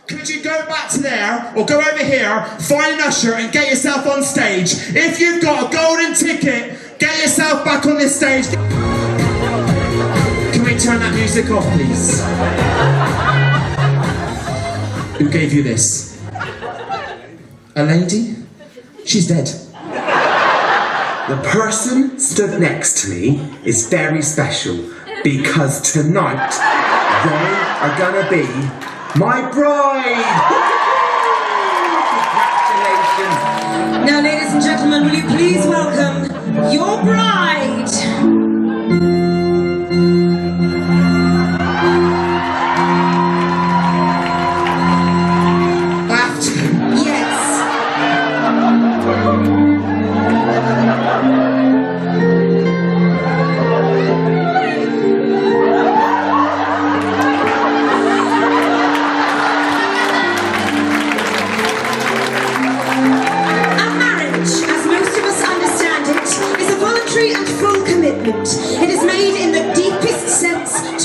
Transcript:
Could you go back to there, or go over here, find an usher and get yourself on stage? If you've got a golden ticket, get yourself back on this stage. Can we turn that music off, please? Who gave you this? A lady? She's dead. The person stood next to me is very special because tonight they are gonna be my bride! Congratulations! Now, ladies and gentlemen, will you please welcome your bride? And full commitment. It is made in the deepest sense